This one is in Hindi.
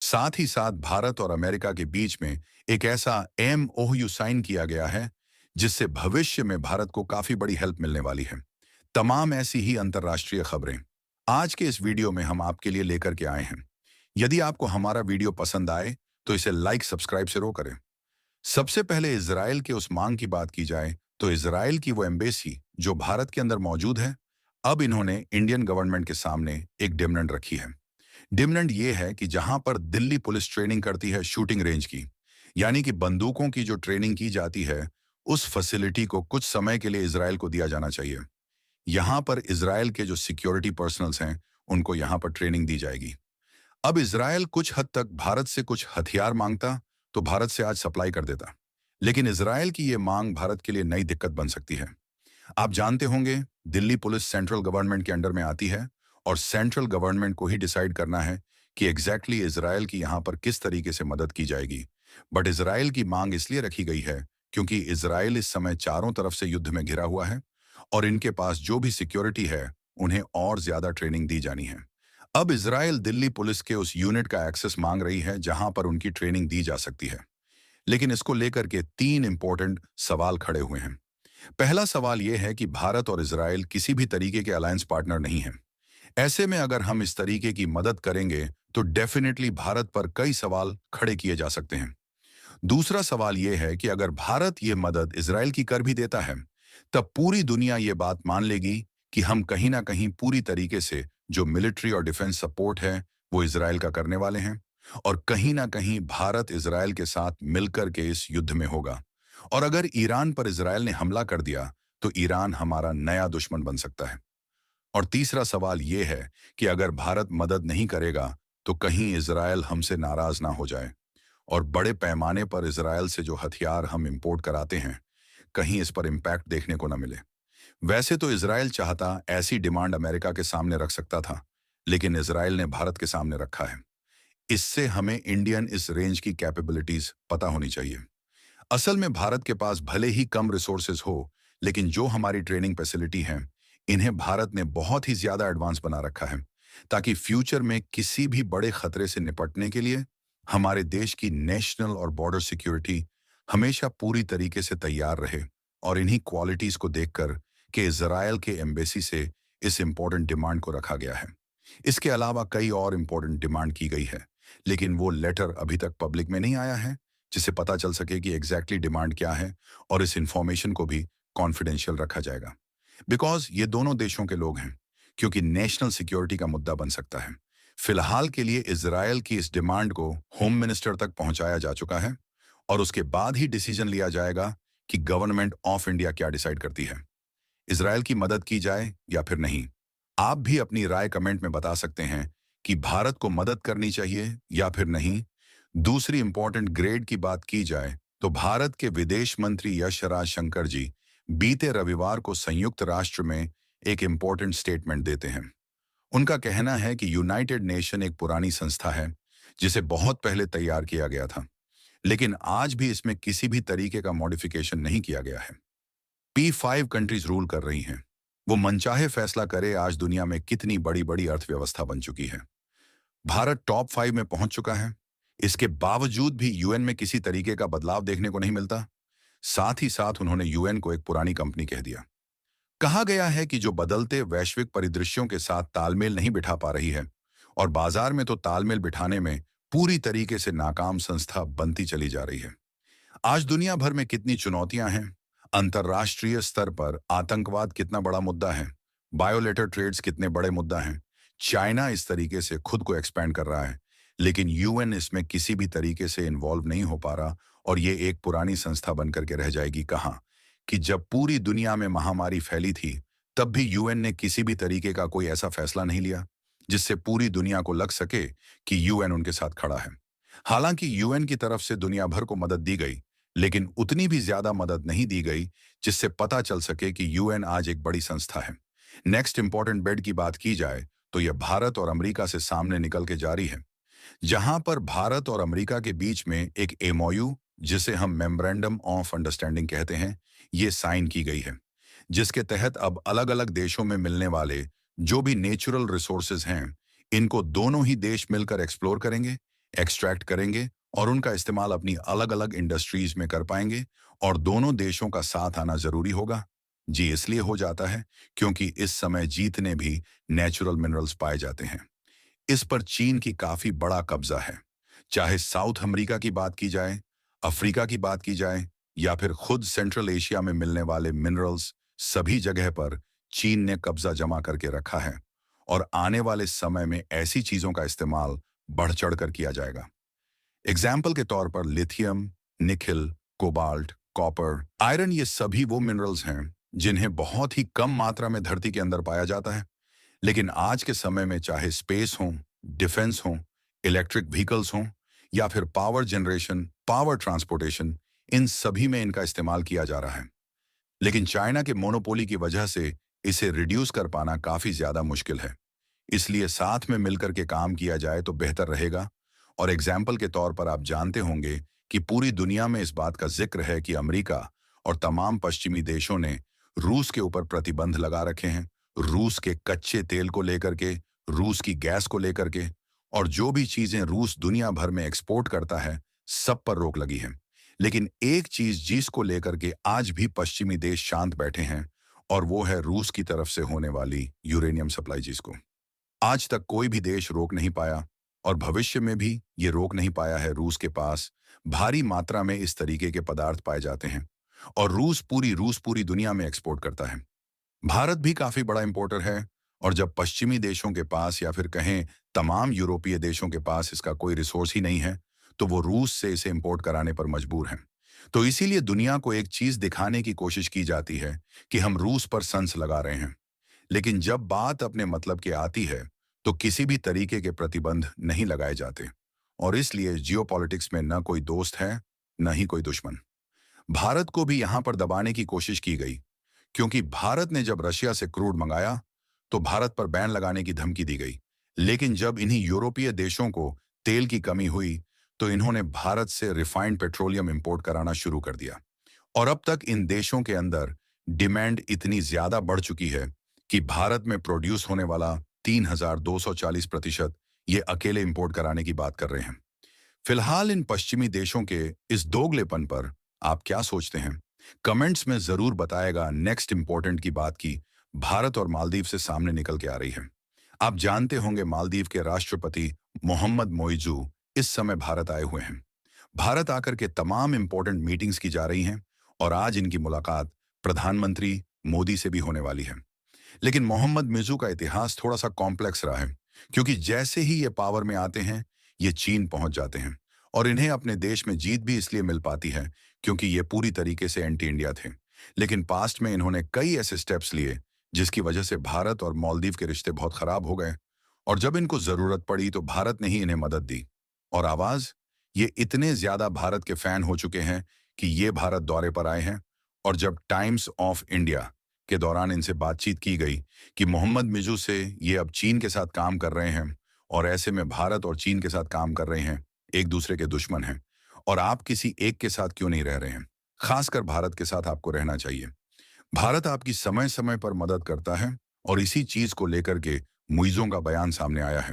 साथ ही साथ भारत और अमेरिका के बीच में एक ऐसा एमओयू साइन किया गया है जिससे भविष्य में भारत को काफी बड़ी हेल्प मिलने वाली है। तमाम ऐसी ही अंतर्राष्ट्रीय खबरें आज के इस वीडियो में हम आपके लिए लेकर के आए हैं। यदि आपको हमारा वीडियो पसंद आए तो इसे लाइक सब्सक्राइब जरूर करें। सबसे पहले इजराइल के उस मांग की बात की जाए तो इजराइल की वो एम्बेसी जो भारत के अंदर मौजूद है, अब इन्होंने इंडियन गवर्नमेंट के सामने एक डिमांड रखी है। डिमांड ये है कि जहां पर दिल्ली पुलिस ट्रेनिंग करती है शूटिंग रेंज की, यानी कि बंदूकों की जो ट्रेनिंग की जाती है, उस फैसिलिटी को कुछ समय के लिए इजराइल को दिया जाना चाहिए। यहां पर इजराइल के जो सिक्योरिटी पर्सनल्स हैं, उनको यहां पर ट्रेनिंग दी जाएगी। अब इजराइल कुछ हद तक भारत से कुछ हथियार मांगता तो भारत से आज सप्लाई कर देता, लेकिन इजराइल की ये मांग भारत के लिए नई दिक्कत बन सकती है। आप जानते होंगे, दिल्ली पुलिस सेंट्रल गवर्नमेंट के अंडर में आती है और सेंट्रल गवर्नमेंट को ही डिसाइड करना है कि एग्जैक्टली इजराइल की यहाँ पर किस तरीके से मदद की जाएगी। बट इजराइल की मांग इसलिए रखी गई है क्योंकि इजराइल इस समय चारों तरफ से युद्ध में घिरा हुआ है और इनके पास जो भी सिक्योरिटी है, उन्हें और ज्यादा ट्रेनिंग दी जानी है। अब इजराइल दिल्ली पुलिस के उस यूनिट का एक्सेस मांग रही है जहां पर उनकी ट्रेनिंग दी जा सकती है। लेकिन इसको लेकर के तीन इंपॉर्टेंट सवाल खड़े हुए हैं। पहला सवाल यह है कि भारत और इजराइल किसी भी तरीके के अलायंस पार्टनर नहीं हैं। ऐसे में अगर हम इस तरीके की मदद करेंगे तो डेफिनेटली भारत पर कई सवाल खड़े किए जा सकते हैं। दूसरा सवाल यह है कि अगर भारत ये मदद इजराइल की कर भी देता है, तब पूरी दुनिया ये बात मान लेगी कि हम कहीं ना कहीं पूरी तरीके से जो मिलिट्री और डिफेंस सपोर्ट है, वो इजराइल का करने वाले हैं और कहीं ना कहीं भारत इजराइल के साथ मिलकर के इस युद्ध में होगा। और अगर ईरान पर इजराइल ने हमला कर दिया तो ईरान हमारा नया दुश्मन बन सकता है। और तीसरा सवाल यह है कि अगर भारत मदद नहीं करेगा तो कहीं इजराइल हमसे नाराज ना हो जाए और बड़े पैमाने पर इजराइल से जो हथियार हम इंपोर्ट कराते हैं, कहीं इस पर इम्पैक्ट देखने को ना मिले। वैसे तो इजराइल चाहता ऐसी डिमांड अमेरिका के सामने रख सकता था, लेकिन इजराइल ने भारत के सामने रखा है। इससे हमें इंडियन इस रेंज की कैपेबिलिटीज पता होनी चाहिए। असल में भारत के पास भले ही कम रिसोर्सेज हो, लेकिन जो हमारी ट्रेनिंग फैसिलिटी हैं, इन्हें भारत ने बहुत ही ज्यादा एडवांस बना रखा है, ताकि फ्यूचर में किसी भी बड़े खतरे से निपटने के लिए हमारे देश की नेशनल और बॉर्डर सिक्योरिटी हमेशा पूरी तरीके से तैयार रहे। और इन्हीं क्वालिटीज को देखकर कि इजराइल के एम्बेसी से इस इंपॉर्टेंट डिमांड को रखा गया है। इसके अलावा कई और इंपॉर्टेंट डिमांड की गई है, लेकिन वो लेटर अभी तक पब्लिक में नहीं आया है, जिससे पता चल सके कि एग्जैक्टली डिमांड क्या है और इस इंफॉर्मेशन को भी कॉन्फिडेंशियल रखा जाएगा। बिकॉज ये दोनों देशों के लोग हैं, क्योंकि नेशनल सिक्योरिटी का मुद्दा बन सकता है। फिलहाल के लिए इजराइल की इस डिमांड को होम मिनिस्टर तक पहुंचाया जा चुका है और उसके बाद ही डिसीजन लिया जाएगा कि गवर्नमेंट ऑफ इंडिया क्या डिसाइड करती है, इजराइल की मदद की जाए या फिर नहीं। आप भी अपनी राय कमेंट में बता सकते हैं कि भारत को मदद करनी चाहिए या फिर नहीं। दूसरी इंपॉर्टेंट ग्रेड की बात की जाए तो भारत के विदेश मंत्री यश राज शंकर जी बीते रविवार को संयुक्त राष्ट्र में एक इंपॉर्टेंट स्टेटमेंट देते हैं। उनका कहना है कि यूनाइटेड नेशन एक पुरानी संस्था है जिसे बहुत पहले तैयार किया गया था, लेकिन आज भी इसमें किसी भी तरीके का मॉडिफिकेशन नहीं किया गया है। P5 कंट्रीज रूल कर रही हैं। वो मनचाहे फैसला करे। आज दुनिया में कितनी बड़ी बड़ी अर्थव्यवस्था बन चुकी है। भारत टॉप 5 में पहुंच चुका है। इसके बावजूद भी यूएन में किसी तरीके का बदलाव देखने को नहीं मिलता। साथ ही साथ उन्होंने यूएन को एक पुरानी कंपनी कह दिया। कहा गया है कि जो बदलते वैश्विक परिदृश्यों के साथ तालमेल नहीं बिठा पा रही है और बाजार में तो तालमेल बिठाने में पूरी तरीके से नाकाम संस्था बनती चली जा रही है। आज दुनिया भर में कितनी चुनौतियां हैं। अंतर्राष्ट्रीय स्तर पर आतंकवाद कितना बड़ा मुद्दा है, बायोलेटर ट्रेड्स कितने बड़े मुद्दा हैं। चाइना इस तरीके से खुद को एक्सपैंड कर रहा है, लेकिन यूएन इसमें किसी भी तरीके से इन्वॉल्व नहीं हो पा रहा और ये एक पुरानी संस्था बनकर के रह जाएगी। कहाँ कि जब पूरी दुनिया में महामारी फैली थी, तब भी यूएन ने किसी भी तरीके का कोई ऐसा फैसला नहीं लिया जिससे पूरी दुनिया को लग सके कि यूएन उनके साथ खड़ा है। हालांकि यूएन की तरफ से दुनिया भर को मदद दी गई, लेकिन उतनी भी ज्यादा मदद नहीं दी गई जिससे पता चल सके कि यूएन आज एक बड़ी संस्था है। नेक्स्ट इंपॉर्टेंट बेड की बात की जाए तो यह भारत और अमेरिका से सामने निकल के जारी है, जहां पर भारत और अमेरिका के बीच में एक एमओयू, जिसे हम मेमोरेंडम ऑफ अंडरस्टैंडिंग कहते हैं, ये साइन की गई है, जिसके तहत अब अलग अलग देशों में मिलने वाले जो भी नेचुरल रिसोर्सेज हैं, इनको दोनों ही देश मिलकर एक्सप्लोर करेंगे, एक्सट्रैक्ट करेंगे और उनका इस्तेमाल अपनी अलग अलग इंडस्ट्रीज में कर पाएंगे। और दोनों देशों का साथ आना जरूरी होगा। जी, इसलिए हो जाता है क्योंकि इस समय जितने भी नेचुरल मिनरल्स पाए जाते हैं, इस पर चीन की काफी बड़ा कब्जा है। चाहे साउथ अमेरिका की बात की जाए, अफ्रीका की बात की जाए, या फिर खुद सेंट्रल एशिया में मिलने वाले मिनरल्स, सभी जगह पर चीन ने कब्जा जमा करके रखा है। और आने वाले समय में ऐसी चीजों का इस्तेमाल बढ़ चढ़कर किया जाएगा। एग्जाम्पल के तौर पर lithium, nickel, cobalt, copper, iron, ये सभी वो मिनरल्स हैं जिन्हें बहुत ही कम मात्रा में धरती के अंदर पाया जाता है। लेकिन आज के समय में चाहे स्पेस हो, डिफेंस हो, इलेक्ट्रिक व्हीकल्स हो, या फिर पावर जनरेशन, पावर ट्रांसपोर्टेशन, इन सभी में इनका इस्तेमाल किया जा रहा है। लेकिन चाइना के मोनोपोली की वजह से इसे रिड्यूस कर पाना काफी ज्यादा मुश्किल है। इसलिए साथ में मिलकर के काम किया जाए तो बेहतर रहेगा। और एग्जाम्पल के तौर पर आप जानते होंगे कि पूरी दुनिया में इस बात का जिक्र है कि अमेरिका और तमाम पश्चिमी देशों ने रूस के ऊपर प्रतिबंध लगा रखे हैं। रूस के कच्चे तेल को लेकर के, रूस की गैस को लेकर के, और जो भी चीजें रूस दुनिया भर में एक्सपोर्ट करता है, सब पर रोक लगी है। लेकिन एक चीज जिसको लेकर के आज भी पश्चिमी देश शांत बैठे हैं, और वो है रूस की तरफ से होने वाली यूरेनियम सप्लाई जिसको आज तक कोई भी देश रोक नहीं पाया, और भविष्य में भी ये रोक नहीं पाया है। रूस के पास भारी मात्रा में इस तरीके के पदार्थ पाए जाते हैं, और रूस पूरी दुनिया में एक्सपोर्ट करता है। भारत भी काफी बड़ा इंपोर्टर है। और जब पश्चिमी देशों के पास, या फिर कहें तमाम यूरोपीय देशों के पास, इसका कोई रिसोर्स ही नहीं है, तो वो रूस से इसे इंपोर्ट कराने पर मजबूर हैं। तो इसीलिए दुनिया को एक चीज दिखाने की कोशिश की जाती है कि हम रूस पर संस लगा रहे हैं। लेकिन जब बात अपने मतलब की आती है, तो किसी भी तरीके के प्रतिबंध नहीं लगाए जाते। और इसलिए जियोपॉलिटिक्स में न कोई दोस्त है, न ही कोई दुश्मन। भारत को भी यहां पर दबाने की कोशिश की गई, क्योंकि भारत ने जब रशिया से क्रूड मंगाया, तो भारत पर बैन लगाने की धमकी दी गई। लेकिन जब इन्हीं यूरोपीय देशों को तेल की कमी हुई, तो इन्होंने भारत से रिफाइंड पेट्रोलियम इंपोर्ट कराना शुरू कर दिया। और अब तक इन देशों के अंदर डिमांड इतनी ज्यादा बढ़ चुकी है कि भारत में प्रोड्यूस होने वाला 3,240% ये अकेले इंपोर्ट कराने की बात कर रहे हैं। फिलहाल इन पश्चिमी देशों के इस दोगलेपन पर आप क्या सोचते हैं? कमेंट्स में जरूर बताएगा। नेक्स्ट इंपॉर्टेंट की बात की भारत और मालदीव से सामने निकल के आ रही है। आप जानते होंगे मालदीव के राष्ट्रपति मोहम्मद मोइजू इस समय भारत आए हुए हैं। भारत आकर के तमाम इंपॉर्टेंट मीटिंग्स की जा रही हैं, और आज इनकी मुलाकात प्रधानमंत्री मोदी से भी होने वाली है। लेकिन मोहम्मद मिर्जू का इतिहास थोड़ा सा कॉम्प्लेक्स रहा है, क्योंकि जैसे ही ये पावर में आते हैं, ये चीन पहुंच जाते हैं। और इन्हें अपने देश में जीत भी इसलिए मिल पाती है क्योंकि ये पूरी तरीके से एंटी इंडिया थे। लेकिन पास्ट में इन्होंने कई ऐसे स्टेप्स लिए जिसकी वजह से भारत और मालदीव के रिश्ते बहुत खराब हो गए। और जब इनको जरूरत पड़ी तो भारत ने ही इन्हें मदद दी। और आवाज, ये इतने ज्यादा भारत के फैन हो चुके हैं कि ये भारत दौरे पर आए हैं। और जब टाइम्स ऑफ इंडिया के दौरान इनसे बातचीत की गई कि मोहम्मद मिर्जू से ये अब चीन के साथ काम कर रहे हैं, और ऐसे में भारत और चीन के साथ काम कर रहे हैं, एक दूसरे के दुश्मन हैं, और आप किसी एक के साथ क्यों नहीं रह रहे हैं? खासकर भारत के साथ आपको रहना चाहिए। भारत आपकी समय समय पर मदद करता है, और इसी चीज को लेकर के मुइज़ों का बयान सामने आया है।